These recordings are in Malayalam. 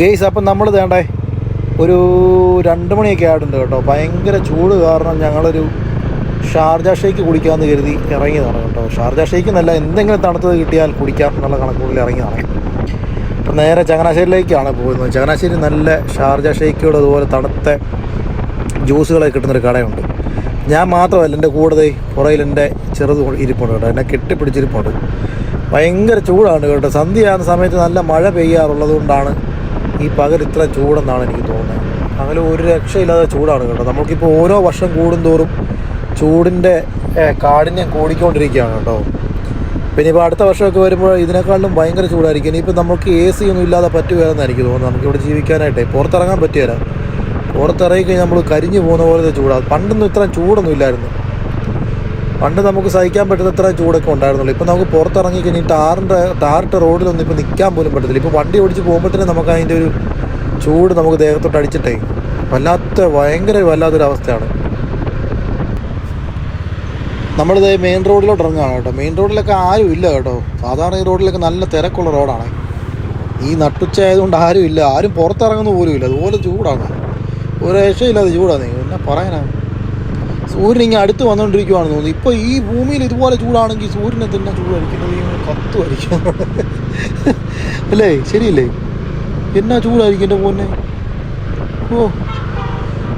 ഗെയ്സ്, അപ്പം നമ്മൾ വേണ്ടേ ഒരു 2 മണിയൊക്കെ ആയിട്ടുണ്ട് കേട്ടോ. ഭയങ്കര ചൂട് കാരണം ഞങ്ങളൊരു ഷാർജ ഷേക്ക് കുടിക്കാമെന്ന് കരുതി ഇറങ്ങിയതാണ് കേട്ടോ. ഷാർജ ഷേക്ക് എന്നല്ല, എന്തെങ്കിലും തണുത്തത് കിട്ടിയാൽ കുടിക്കാം എന്നുള്ള കണക്കുകളിൽ ഇറങ്ങിയതാണ്. അപ്പം നേരെ ചങ്ങനാശ്ശേരിയിലേക്കാണ് പോകുന്നത്. ചങ്ങനാശ്ശേരി നല്ല ഷാർജ ഷേക്കുകൾ അതുപോലെ തണുത്ത ജ്യൂസുകളൊക്കെ കിട്ടുന്നൊരു കടയുണ്ട്. ഞാൻ മാത്രമല്ല, എൻ്റെ കൂടെ പുറയിൽ എൻ്റെ ചെറുത് ഇരിപ്പുണ്ട് കേട്ടോ. എന്നെ കെട്ടിപ്പിടിച്ചിരിപ്പുണ്ട്. ഭയങ്കര ചൂടാണ് കേട്ടോ. സന്ധ്യയാകുന്ന സമയത്ത് നല്ല മഴ പെയ്യാറുള്ളത് കൊണ്ടാണ് ഈ പകൽ ഇത്ര ചൂടെന്നാണ് എനിക്ക് തോന്നുന്നത്. അങ്ങനെ ഒരു രക്ഷയില്ലാതെ ചൂടാണ് കേട്ടോ. നമുക്കിപ്പോൾ ഓരോ വർഷം കൂടുന്തോറും ചൂടിൻ്റെ കാഠിന്യം കൂടിക്കൊണ്ടിരിക്കുകയാണ് കേട്ടോ. പിന്നെ ഇപ്പോൾ അടുത്ത വർഷമൊക്കെ വരുമ്പോൾ ഇതിനേക്കാളും ഭയങ്കര ചൂടായിരിക്കും. ഇനിയിപ്പോൾ നമുക്ക് AC ഒന്നും ഇല്ലാതെ പറ്റുകയെന്ന് എനിക്ക് തോന്നുന്നു. നമുക്കിവിടെ ജീവിക്കാനായിട്ടേ പുറത്തിറങ്ങാൻ പറ്റുകയില്ല. പുറത്തിറങ്ങി കഴിഞ്ഞാൽ നമ്മൾ കരിഞ്ഞു പോകുന്ന പോലത്തെ ചൂടാണ്. പണ്ടൊന്നും ഇത്രയും ചൂടൊന്നും ഇല്ലായിരുന്നു. പണ്ട് നമുക്ക് സഹിക്കാൻ പറ്റുന്ന ഇത്രയും ചൂടൊക്കെ ഉണ്ടായിരുന്നുള്ളൂ. ഇപ്പോൾ നമുക്ക് പുറത്തിറങ്ങി കഴിഞ്ഞാൽ ടാറിട്ട റോഡിലൊന്നും ഇപ്പോൾ നിൽക്കാൻ പോലും പറ്റത്തില്ല. ഇപ്പോൾ വണ്ടി ഓടിച്ച് പോകുമ്പോഴത്തേനും നമുക്ക് അതിൻ്റെ ഒരു ചൂട് നമുക്ക് ദേഹത്തോട്ട് അടിച്ചിട്ടേ വല്ലാത്തൊരവസ്ഥയാണ്. നമ്മളിത് മെയിൻ റോഡിലോട്ട് ഇറങ്ങുകയാണ് കേട്ടോ. മെയിൻ റോഡിലൊക്കെ ആരും ഇല്ല കേട്ടോ. സാധാരണ ഈ റോഡിലൊക്കെ നല്ല തിരക്കുള്ള റോഡാണ്. ഈ നട്ടുച്ച ആയതുകൊണ്ട് ആരും ഇല്ല. ആരും പുറത്തിറങ്ങുന്ന പോലും ഇല്ല. അതുപോലെ ചൂടാണ്. ഒരു രക്ഷയില്ലാതെ ചൂടാണ്. എന്നാ പറയാനാണ്. സൂര്യൻ ഇങ്ങനെ അടുത്ത് വന്നുകൊണ്ടിരിക്കുവാണെന്ന് തോന്നുന്നു. ഇപ്പോൾ ഈ ഭൂമിയിൽ ഇതുപോലെ ചൂടാണെങ്കിൽ സൂര്യനെ തന്നെ ചൂടായിരിക്കുന്നത് ഇങ്ങനെ കത്തുമായിരിക്കും അല്ലേ? ശരിയല്ലേ? എന്നാ ചൂടായിരിക്കും എൻ്റെ പൊന്നെ. ഓ,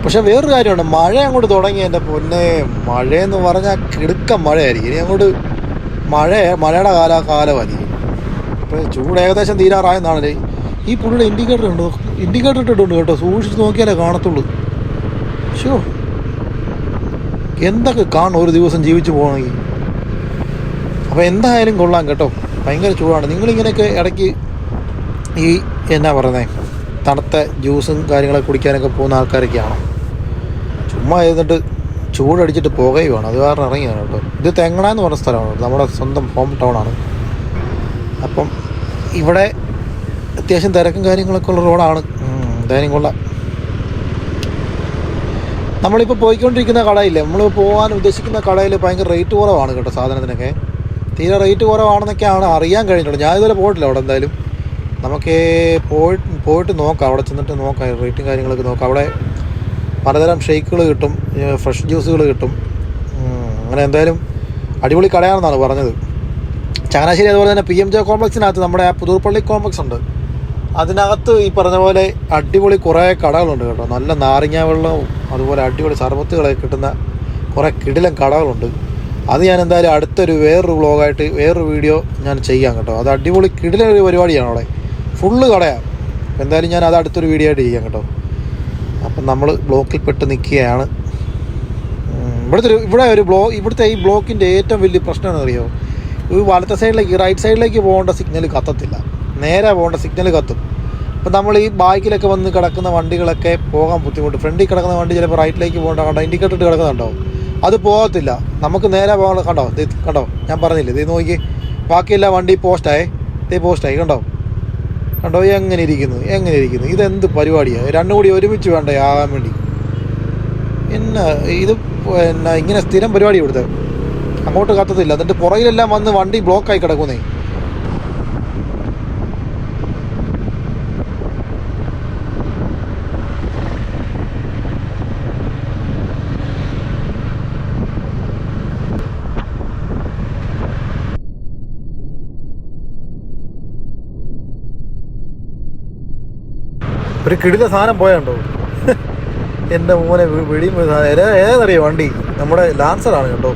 പക്ഷെ വേറൊരു കാര്യമുണ്ട്. മഴ അങ്ങോട്ട് തുടങ്ങി എൻ്റെ പൊന്നെ. മഴയെന്ന് പറഞ്ഞാൽ കിടുക്കം മഴയായിരിക്കും. ഇനി അങ്ങോട്ട് മഴയുടെ കാലമായിരിക്കും. ഇപ്പോൾ ചൂട് ഏകദേശം തീരാറായെന്നാണല്ലേ. ഈ പുള്ളിയുടെ ഇൻഡിക്കേറ്റർ ഇട്ടിട്ടുണ്ട് കേട്ടോ. സൂക്ഷിച്ച് നോക്കിയാലേ കാണത്തുള്ളൂ. ഷോ, എന്തൊക്കെ കാണും ഒരു ദിവസം ജീവിച്ചു പോകണമെങ്കിൽ. അപ്പോൾ എന്തായാലും കൊള്ളാം കേട്ടോ. ഭയങ്കര ചൂടാണ്. നിങ്ങളിങ്ങനെയൊക്കെ ഇടയ്ക്ക് ഈ എന്നാ പറയുന്നത്, തണുത്ത ജ്യൂസും കാര്യങ്ങളൊക്കെ കുടിക്കാനൊക്കെ പോകുന്ന ആൾക്കാരൊക്കെയാണ്. ചുമ്മാ ഇരുന്നിട്ട് ചൂടടിച്ചിട്ട് പോകുകയുമാണ്. അത് കാരണം ഇറങ്ങിയാണ് കേട്ടോ. ഇത് തെങ്ങണ എന്ന് പറഞ്ഞ സ്ഥലമാണ്. നമ്മുടെ സ്വന്തം ഹോം ടൗണാണ്. അപ്പം ഇവിടെ അത്യാവശ്യം തിരക്കും കാര്യങ്ങളൊക്കെ ഉള്ള റോഡാണ്. എന്തായാലും കൊള്ളാം. നമ്മളിപ്പോൾ പോയിക്കൊണ്ടിരിക്കുന്ന കടയില്ലേ, നമ്മൾ പോകാൻ ഉദ്ദേശിക്കുന്ന കടയിൽ ഭയങ്കര റേറ്റ് കുറവാണ് കേട്ടോ. സാധനത്തിനൊക്കെ തീരെ റേറ്റ് കുറവാണെന്നൊക്കെയാണ് അറിയാൻ കഴിഞ്ഞിട്ടുള്ളത്. ഞാൻ ഇതുവരെ പോയിട്ടില്ല അവിടെ. എന്തായാലും നമുക്ക് പോയിട്ട് നോക്കാം. അവിടെ ചെന്നിട്ട് നോക്കാം, റേറ്റും കാര്യങ്ങളൊക്കെ നോക്കാം. അവിടെ പലതരം ഷേക്കുകൾ കിട്ടും, ഫ്രഷ് ജ്യൂസുകൾ കിട്ടും. അങ്ങനെ എന്തായാലും അടിപൊളി കടയാണെന്നാണ് പറഞ്ഞത്. ചങ്ങനാശ്ശേരി അതുപോലെ തന്നെ PMJ കോംപ്ലക്സിനകത്ത് നമ്മുടെ ആ പുതൂർപ്പള്ളി കോംപ്ലക്സ് ഉണ്ട്. അതിനകത്ത് ഈ പറഞ്ഞ പോലെ അടിപൊളി കുറേ കടകളുണ്ട് കേട്ടോ. നല്ല നാരങ്ങ വെള്ളവും അതുപോലെ അടിപൊളി സർബത്തുകളൊക്കെ കിട്ടുന്ന കുറേ കിടിലൻ കടകളുണ്ട്. അത് ഞാൻ എന്തായാലും അടുത്തൊരു വേറൊരു വ്ളോഗായിട്ട് വേറൊരു വീഡിയോ ഞാൻ ചെയ്യാം കേട്ടോ. അത് അടിപൊളി കിടിലൻ ഒരു പരിപാടിയാണ്. അവിടെ ഫുള്ള് കടയാണ്. എന്തായാലും ഞാൻ അത് അടുത്തൊരു വീഡിയോ ആയിട്ട് ചെയ്യാം കേട്ടോ. അപ്പം നമ്മൾ ബ്ലോക്കിൽ പെട്ട് നിൽക്കുകയാണ്. ഇവിടുത്തെ ഈ ബ്ലോക്കിൻ്റെ ഏറ്റവും വലിയ പ്രശ്നം എന്നറിയോ, ഈ വലത്തെ സൈഡിലേക്ക് റൈറ്റ് സൈഡിലേക്ക് പോകേണ്ട സിഗ്നൽ കത്തത്തില്ല. നേരെ പോകേണ്ട സിഗ്നൽ കത്തും. അപ്പം നമ്മൾ ഈ ബാക്കിലൊക്കെ വന്ന് കിടക്കുന്ന വണ്ടികളൊക്കെ പോകാൻ ബുദ്ധിമുട്ട്. ഫ്രണ്ടിൽ കിടക്കുന്ന വണ്ടി ചിലപ്പോൾ റൈറ്റിലേക്ക് പോകേണ്ട കണ്ടോ, ഇൻഡിക്കേറ്റർ ഇട്ട് കിടക്കുന്നുണ്ടോ, അത് പോകത്തില്ല. നമുക്ക് നേരെ പോകാൻ കണ്ടോ ഞാൻ പറഞ്ഞില്ലേ, ഇത് നോക്കി ബാക്കിയെല്ലാം വണ്ടി പോസ്റ്റായി കണ്ടോ എങ്ങനെ ഇരിക്കുന്നു. ഇതെന്ത് പരിപാടിയാണ്? രണ്ടും കൂടി ഒരുമിച്ച് വേണ്ടേ ആകാൻ വേണ്ടി? ഇത് ഇങ്ങനെ സ്ഥിരം പരിപാടി ഇവിടുത്തെ. അങ്ങോട്ട് കത്തത്തില്ല. എന്നിട്ട് പുറകിലെല്ലാം വന്ന് വണ്ടി ബ്ലോക്കായി കിടക്കുന്നേ. ഒരു കിടില സാധനം പോയുണ്ടോ എൻ്റെ മോനെ. വെടിയും ഏതെന്നറിയോ വണ്ടി? നമ്മുടെ ലാൻസറാണ് കേട്ടോ.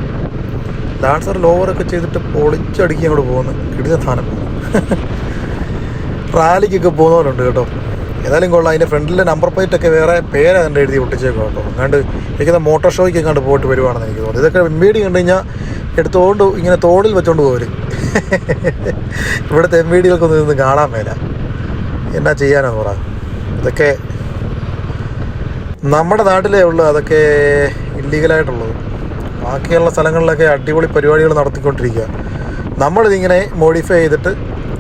ലാൻസർ ലോവറൊക്കെ ചെയ്തിട്ട് പൊളിച്ചടുക്കി അങ്ങോട്ട് പോകുന്നു. കിടില സാധനം. റാലിക്കൊക്കെ പോകുന്നവരുണ്ട് കേട്ടോ. ഏതായാലും കൊള്ളാം. അതിൻ്റെ ഫ്രണ്ടിലെ നമ്പർ പ്ലേറ്റൊക്കെ വേറെ പേര് കണ്ട് എഴുതി ഒട്ടിച്ചേക്കും കേട്ടോ. അങ്ങാണ്ട് എനിക്കത് മോട്ടോർ ഷോയ്ക്ക് കണ്ട് പോയിട്ട് വരുവാണെന്ന് എനിക്ക് തോന്നുന്നു. ഇതൊക്കെ MVD കണ്ടു കഴിഞ്ഞാൽ എടുത്തുകൊണ്ട് ഇങ്ങനെ തോളിൽ വെച്ചോണ്ട് പോരും. ഇവിടുത്തെ MVDകൾക്കൊന്നും ഇതൊന്നും കാണാൻ മേല. എന്നാ ചെയ്യാനാന്ന് പറ. ഇതൊക്കെ നമ്മുടെ നാട്ടിലേ ഉള്ളൂ അതൊക്കെ ഇല്ലീഗലായിട്ടുള്ളത്. ബാക്കിയുള്ള സ്ഥലങ്ങളിലൊക്കെ അടിപൊളി പരിപാടികൾ നടത്തിക്കൊണ്ടിരിക്കുക. നമ്മളിതിങ്ങനെ മോഡിഫൈ ചെയ്തിട്ട്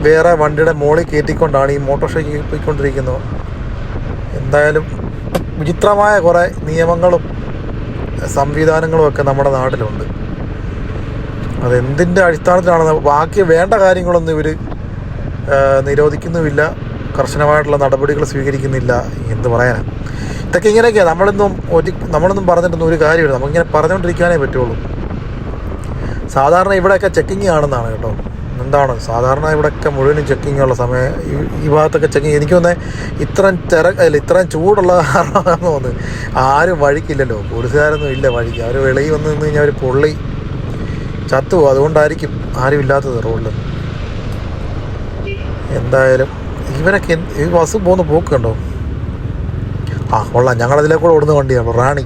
വേറെ വണ്ടിയുടെ മുകളിൽ കയറ്റിക്കൊണ്ടാണ് ഈ മോട്ടോർ ഷോയ്ക്ക് പോയിക്കൊണ്ടിരിക്കുന്നത്. എന്തായാലും വിചിത്രമായ കുറേ നിയമങ്ങളും സംവിധാനങ്ങളും ഒക്കെ നമ്മുടെ നാട്ടിലുണ്ട്. അതെന്തിൻ്റെ അടിസ്ഥാനത്തിലാണെന്ന് ബാക്കി വേണ്ട കാര്യങ്ങളൊന്നും ഇവർ നിരോധിക്കുന്നുമില്ല, കർശനമായിട്ടുള്ള നടപടികൾ സ്വീകരിക്കുന്നില്ല. എന്ത് പറയാനാണ്, ഇതൊക്കെ ഇങ്ങനെയൊക്കെയാണ്. നമ്മളൊന്നും പറഞ്ഞിട്ടൊന്നും ഒരു കാര്യമില്ല, നമുക്കിങ്ങനെ പറഞ്ഞുകൊണ്ടിരിക്കാനേ പറ്റുള്ളൂ. സാധാരണ ഇവിടെയൊക്കെ ചെക്കിങ് ആണെന്നാണ് കേട്ടോ. എന്താണ് സാധാരണ ഇവിടെയൊക്കെ മുഴുവനും ചെക്കിങ് ഉള്ള സമയം, ഈ ഭാഗത്തൊക്കെ ചെക്കിങ്. എനിക്ക് തോന്നുന്നത് ഇത്രയും ചൂടുള്ള കാരണമാണെന്ന് തോന്നുന്നു. ആരും വഴിക്കില്ലല്ലോ, പോലീസുകാരൊന്നും ഇല്ല വഴിക്ക്. അവർ വെളിയിൽ വന്ന് നിന്ന് കഴിഞ്ഞാൽ അവർ പൊള്ളി ചത്തുപോകും. അതുകൊണ്ടായിരിക്കും ആരും ഇല്ലാത്തത് റോഡിൽ. എന്തായാലും ഇവരൊക്കെ ഈ ബസ് പോകുന്ന പോക്ക് കണ്ടോ. കൊള്ളാം, ഞങ്ങളതിലേക്കൂടെ ഓടുന്ന വണ്ടിയാണ് റാണി.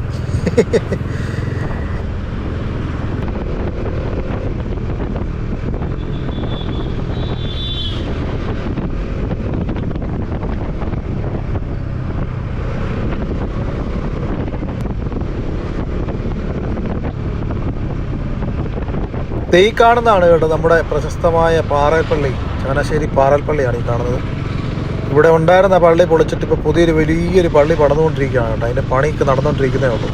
ഈ കാണുന്നതാണ് കേട്ടോ നമ്മുടെ പ്രശസ്തമായ പാറേൽപ്പള്ളി, ചങ്ങനാശ്ശേരി പാറേൽപ്പള്ളിയാണ് ഈ കാണുന്നത്. ഇവിടെ ഉണ്ടായിരുന്ന പള്ളി പൊളിച്ചിട്ട് ഇപ്പോൾ വലിയൊരു പള്ളി പണിതുകൊണ്ടിരിക്കുകയാണ് കേട്ടോ. അതിൻ്റെ പണിയൊക്കെ നടന്നുകൊണ്ടിരിക്കുന്നേ ഉള്ളൂ.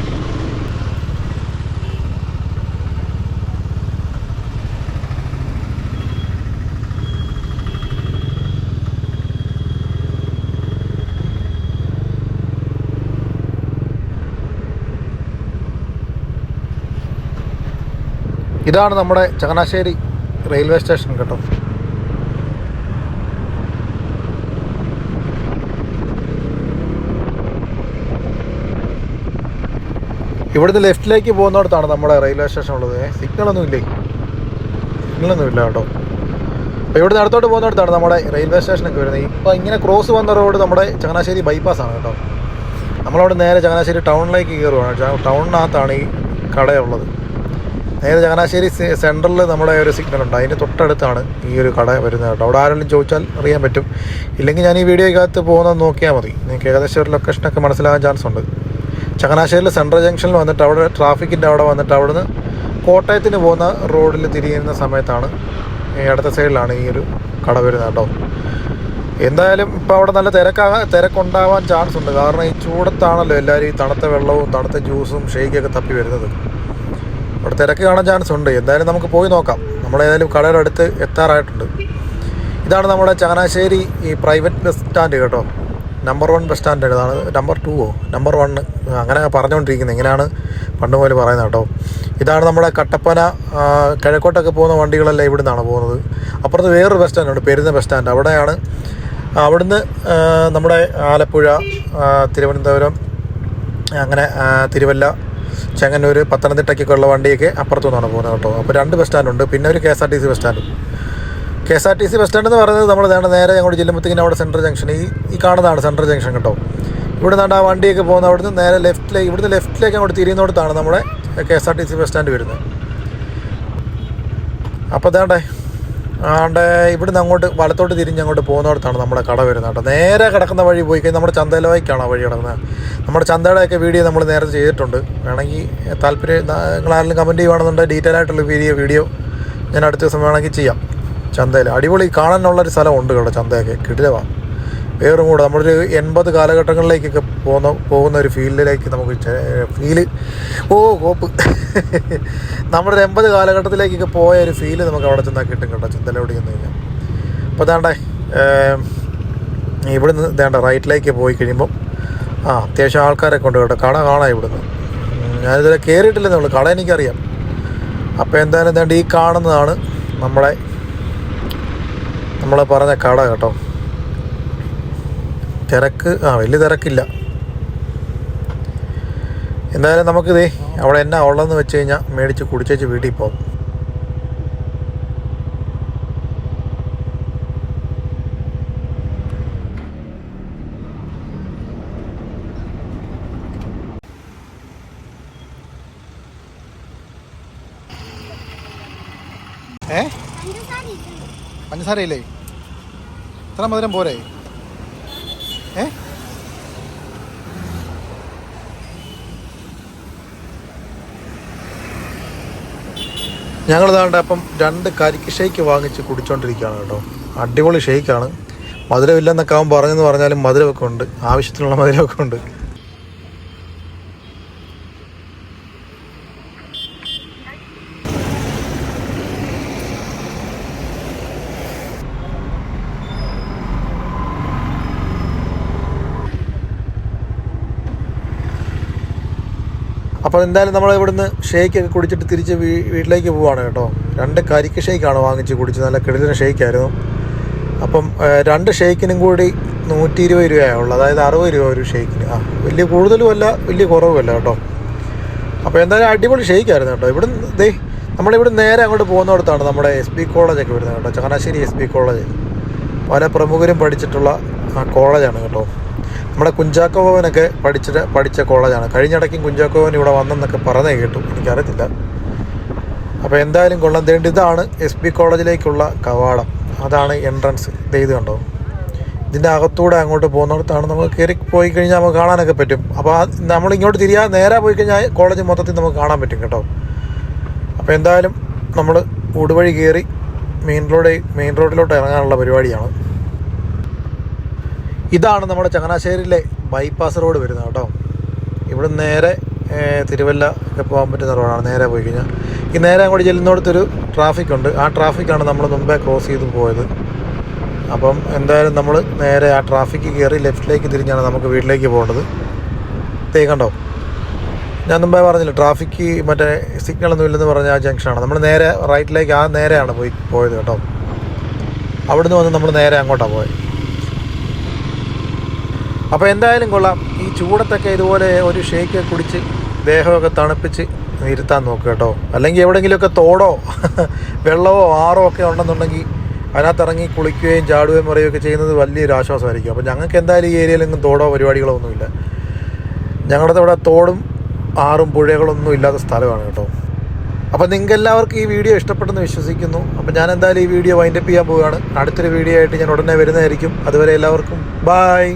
ഇതാണ് നമ്മുടെ ചങ്ങനാശ്ശേരി റെയിൽവേ സ്റ്റേഷൻ കേട്ടോ. ഇവിടുന്ന് ലെഫ്റ്റിലേക്ക് പോകുന്നിടത്താണ് നമ്മുടെ റെയിൽവേ സ്റ്റേഷൻ ഉള്ളത്. സിഗ്നലൊന്നും ഇല്ല കേട്ടോ. അപ്പോൾ ഇവിടുന്ന് അടുത്തോട്ട് പോകുന്നിടത്താണ് നമ്മുടെ റെയിൽവേ സ്റ്റേഷനൊക്കെ വരുന്നത്. ഇപ്പോൾ ഇങ്ങനെ ക്രോസ് വന്ന റോഡ് നമ്മുടെ ചങ്ങനാശ്ശേരി ബൈപ്പാസാണ് കേട്ടോ. നമ്മളവിടെ നേരെ ചങ്ങനാശ്ശേരി ടൗണിലേക്ക് കയറുകയാണ്. ടൗണിനകത്താണ് ഈ കടയുള്ളത്. നേരെ ചങ്ങനാശ്ശേരി സെൻട്രലിൽ നമ്മുടെ ഒരു സിഗ്നലുണ്ട്, അതിൻ്റെ തൊട്ടടുത്താണ് ഈ ഒരു കട വരുന്നത് കേട്ടോ. അവിടെ ആരെങ്കിലും ചോദിച്ചാൽ അറിയാൻ പറ്റും. ഇല്ലെങ്കിൽ ഞാൻ ഈ വീഡിയോയ്ക്കകത്ത് പോകുന്നത് നോക്കിയാൽ മതി, നിങ്ങൾക്ക് ഏകദേശം ഒരു ലൊക്കേഷനൊക്കെ മനസ്സിലാകാൻ ചാൻസ് ഉണ്ട്. ചങ്ങനാശ്ശേരിയിൽ സെൻട്രൽ ജംഗ്ഷനിൽ വന്നിട്ട് അവിടെ ട്രാഫിക്കിൻ്റെ അവിടെ വന്നിട്ട് അവിടുന്ന് കോട്ടയത്തിന് പോകുന്ന റോഡിൽ തിരിയുന്ന സമയത്താണ് ഈ അടുത്ത സൈഡിലാണ് ഈ ഒരു കട വരുന്നത് കേട്ടോ. എന്തായാലും ഇപ്പോൾ അവിടെ നല്ല തിരക്കുണ്ടാവാൻ ചാൻസ് ഉണ്ട്. കാരണം ഈ ചൂടത്താണല്ലോ എല്ലാവരും ഈ തണുത്ത വെള്ളവും തണുത്ത ജ്യൂസും ഷേക്കൊക്കെ തപ്പി വരുന്നത്. അവിടെ തിരക്ക് കാണാൻ ചാൻസ് ഉണ്ട്. എന്തായാലും നമുക്ക് പോയി നോക്കാം. നമ്മളേതായാലും കടയുടെ അടുത്ത് എത്താറായിട്ടുണ്ട്. ഇതാണ് നമ്മുടെ ചങ്ങനാശ്ശേരി ഈ പ്രൈവറ്റ് ബസ് സ്റ്റാൻഡ് കേട്ടോ. Number 1 bus stand. ഇതാണ് നമ്പർ 2 നമ്പർ 1 അങ്ങനെ പറഞ്ഞുകൊണ്ടിരിക്കുന്നത്. ഇങ്ങനെയാണ് പണ്ട് പോലെ പറയുന്നത് കേട്ടോ. ഇതാണ് നമ്മുടെ കട്ടപ്പന കിഴക്കോട്ടൊക്കെ പോകുന്ന വണ്ടികളെല്ലാം ഇവിടെ നിന്നാണ് പോകുന്നത്. അപ്പുറത്ത് വേറൊരു ബസ് സ്റ്റാൻഡുണ്ട്, പെരുന്ന ബസ് സ്റ്റാൻഡ്. അവിടുന്ന് നമ്മുടെ ആലപ്പുഴ, തിരുവനന്തപുരം, അങ്ങനെ തിരുവല്ല, ചെങ്ങന്നൂർ, പത്തനംതിട്ടയ്ക്കൊക്കെ ഉള്ള വണ്ടിയൊക്കെ അപ്പുറത്തു നിന്നാണ് പോകുന്നത് കേട്ടോ. അപ്പോൾ 2 ബസ് സ്റ്റാൻഡുണ്ട്. പിന്നെ ഒരു KSRTC ബസ് സ്റ്റാൻഡും. KSRTC ബസ് സ്റ്റാൻഡ് എന്ന് പറയുന്നത് നമ്മൾ നേരെ അങ്ങോട്ട് ചെല്ലുമ്പോഴത്തേക്കും അവിടെ സെൻട്രൽ ജംഗ്ഷൻ, ഈ കാണുന്നതാണ് സെൻട്രൽ ജംഗ്ഷൻ കേട്ടോ. ഇവിടെ നിന്നാണ് ആ വണ്ടിയൊക്കെ പോകുന്നത്. അവിടുന്ന് നേരെ ഇവിടുന്ന് ലെഫ്റ്റിലേക്ക് അങ്ങോട്ട് തിരിയുന്നിടത്താണ് നമ്മുടെ KSRTC ബസ് സ്റ്റാൻഡ് വരുന്നത്. അപ്പോൾ ഇവിടുന്ന് അങ്ങോട്ട് വലത്തോട്ട് തിരിഞ്ഞ് അങ്ങോട്ട് പോകുന്നിടത്താണ് നമ്മുടെ കട വരുന്നത് കേട്ടോ. നേരെ കിടക്കുന്ന വഴി പോയി കഴിഞ്ഞാൽ നമ്മുടെ ചന്തയിലേക്കാണ് ആ വഴി കിടക്കുന്നത്. നമ്മുടെ ചന്തയുടെയൊക്കെ വീഡിയോ നമ്മൾ നേരത്തെ ചെയ്തിട്ടുണ്ട്. വേണമെങ്കിൽ നിങ്ങളാരെങ്കിലും കമൻറ്റ് ചെയ്യുകയാണെന്നുണ്ടെങ്കിൽ ഡീറ്റെയിൽ ആയിട്ടുള്ള വീഡിയോ ഞാൻ അടുത്ത ദിവസം വേണമെങ്കിൽ ചെയ്യാം. ചന്തയിൽ അടിപൊളി കാണാനുള്ളൊരു സ്ഥലമുണ്ട് കേട്ടോ. ചന്തയൊക്കെ കിടിലമാണ്. വേറും കൂടെ നമ്മളൊരു 80 കാലഘട്ടങ്ങളിലേക്കൊക്കെ പോകുന്ന ഒരു ഫീൽഡിലേക്ക് നമുക്ക് നമ്മുടെ 80 കാലഘട്ടത്തിലേക്കൊക്കെ പോയ ഒരു ഫീല് നമുക്ക് അവിടെ ചെന്നാൽ കിട്ടും കേട്ടോ, ചന്തയിലോട്ട് ചെന്ന് കഴിഞ്ഞാൽ. അപ്പോൾ ഇവിടുന്ന് റൈറ്റിലേക്ക് പോയി കഴിയുമ്പം അത്യാവശ്യം ആൾക്കാരൊക്കെ ഉണ്ട് കേട്ടോ. കട കാണാം ഇവിടുന്ന്. ഞാനിതുവരെ കയറിയിട്ടില്ലെന്നേ ഉള്ളൂ, കട എനിക്കറിയാം. അപ്പോൾ എന്തായാലും ഈ കാണുന്നതാണ് നമ്മൾ പറഞ്ഞ കട കേട്ടോ. വലിയ തിരക്കില്ല. എന്തായാലും നമുക്കിതേ അവിടെ എന്നാ ഉള്ളതെന്ന് വെച്ച് കഴിഞ്ഞാൽ മേടിച്ച് കുടിച്ചേച്ച് വീട്ടിൽ പോകും. പഞ്ചസാരയില്ലേ? ഇത്ര മധുരം പോരെ? ഞങ്ങളിതാണ്ട് അപ്പം 2 കരിക്ക് ഷേക്ക് വാങ്ങിച്ച് കുടിച്ചോണ്ടിരിക്കുകയാണ് കേട്ടോ. അടിപൊളി ഷേക്കാണ്. മധുരമില്ലെന്നൊക്കെ അവൻ പറഞ്ഞെന്ന് പറഞ്ഞാലും മധുരമൊക്കെ ഉണ്ട്, ആവശ്യത്തിനുള്ള മധുരമൊക്കെ ഉണ്ട്. അപ്പോൾ എന്തായാലും നമ്മൾ ഇവിടുന്ന് ഷേക്കൊക്കെ കുടിച്ചിട്ട് തിരിച്ച് വീട്ടിലേക്ക് പോവുകയാണ് കേട്ടോ. 2 കരിക്ക് ഷേക്കാണ് വാങ്ങിച്ച് കുടിച്ചത്. നല്ല കിടിലൻ ഷേക്കായിരുന്നു. അപ്പം 2 ഷേക്കിനും കൂടി 120 രൂപയാണുള്ളത്, അതായത് 60 രൂപ ഒരു ഷേക്കിന്. വലിയ കൂടുതലുമല്ല വലിയ കുറവുമല്ല കേട്ടോ. അപ്പോൾ എന്തായാലും അടിപൊളി ഷേക്കായിരുന്നു കേട്ടോ. ഇവിടുന്ന് നമ്മളിവിടെ നേരെ അങ്ങോട്ട് പോകുന്നിടത്താണ് നമ്മുടെ SB കോളേജൊക്കെ വരുന്നത് കേട്ടോ. ചങ്ങനാശ്ശേരി SB കോളേജ് പല പ്രമുഖരും പഠിച്ചിട്ടുള്ള കോളേജാണ് കേട്ടോ. നമ്മുടെ കുഞ്ചാക്കോ ഭവനൊക്കെ പഠിച്ച കോളേജാണ്. കഴിഞ്ഞിടയ്ക്കും കുഞ്ചാക്കോ ഭവൻ ഇവിടെ വന്നെന്നൊക്കെ പറഞ്ഞേ കേട്ടു, എനിക്കറിയത്തില്ല. അപ്പോൾ എന്തായാലും കൊള്ളാൻ ഇതാണ് SB കോളേജിലേക്കുള്ള കവാടം. അതാണ് എൻട്രൻസ്. ഇത് കണ്ടോ, ഇതിൻ്റെ അകത്തൂടെ അങ്ങോട്ട് പോകുന്നിടത്താണ്. നമ്മൾ കയറി പോയി കഴിഞ്ഞാൽ നമുക്ക് കാണാനൊക്കെ പറ്റും. അപ്പോൾ നമ്മളിങ്ങോട്ട് നേരെ പോയി കഴിഞ്ഞാൽ കോളേജ് മൊത്തത്തിൽ നമുക്ക് കാണാൻ പറ്റും കേട്ടോ. അപ്പോൾ എന്തായാലും നമ്മൾ ഊടുവഴി കയറി മെയിൻ റോഡിലോട്ട് ഇറങ്ങാനുള്ള പരിപാടിയാണ്. ഇതാണ് നമ്മുടെ ചങ്ങനാശ്ശേരിയിലെ ബൈപ്പാസ് റോഡ് വരുന്നത് കേട്ടോ. ഇവിടെ നേരെ തിരുവല്ല ഒക്കെ പോകാൻ പറ്റുന്ന റോഡാണ്. നേരെ പോയി കഴിഞ്ഞാൽ ഈ നേരെ അങ്ങോട്ട് ചെല്ലുന്നിടത്തൊരു ട്രാഫിക്കുണ്ട്. ആ ട്രാഫിക്കാണ് നമ്മൾ മുമ്പേ ക്രോസ് ചെയ്ത് പോയത്. അപ്പം എന്തായാലും നമ്മൾ നേരെ ആ ട്രാഫിക്ക് കയറി ലെഫ്റ്റിലേക്ക് തിരിഞ്ഞാണ് നമുക്ക് വീട്ടിലേക്ക് പോകേണ്ടത്. കണ്ടോ, ഞാൻ മുമ്പേ പറഞ്ഞില്ല ട്രാഫിക്ക് മറ്റേ സിഗ്നലൊന്നും ഇല്ലെന്ന് പറഞ്ഞ ആ ജംഗ്ഷനാണ്. നമ്മൾ നേരെ റൈറ്റിലേക്ക് നേരെയാണ് പോയത് കേട്ടോ. അവിടുന്ന് വന്ന് നമ്മൾ നേരെ അങ്ങോട്ടാണ് പോയത്. അപ്പോൾ എന്തായാലും കൊള്ളാം. ഈ ചൂടത്തൊക്കെ ഇതുപോലെ ഒരു ഷേക്ക് കുടിച്ച് ദേഹമൊക്കെ തണുപ്പിച്ച് ഇരുത്താൻ നോക്കുക കേട്ടോ. അല്ലെങ്കിൽ എവിടെയെങ്കിലുമൊക്കെ തോടോ വെള്ളമോ ആറോ ഒക്കെ ഉണ്ടെന്നുണ്ടെങ്കിൽ അതിനകത്തിറങ്ങി കുളിക്കുകയും ചാടുകയും പറയുകയൊക്കെ ചെയ്യുന്നത് വലിയൊരു ആശ്വാസമായിരിക്കും. അപ്പോൾ ഞങ്ങൾക്ക് എന്തായാലും ഈ ഏരിയയിലെങ്കിലും തോടോ പരിപാടികളോ ഒന്നുമില്ല. ഞങ്ങളുടെ ഇവിടെ തോടും ആറും പുഴകളൊന്നും ഇല്ലാത്ത സ്ഥലമാണ് കേട്ടോ. അപ്പോൾ നിങ്ങൾക്ക് എല്ലാവർക്കും ഈ വീഡിയോ ഇഷ്ടപ്പെട്ടെന്ന് വിശ്വസിക്കുന്നു. അപ്പോൾ ഞാൻ എന്തായാലും ഈ വീഡിയോ വൈൻഡപ്പ് ചെയ്യാൻ പോവുകയാണ്. അടുത്തൊരു വീഡിയോ ആയിട്ട് ഞാൻ ഉടനെ വരുന്നതായിരിക്കും. അതുവരെ എല്ലാവർക്കും ബായ്.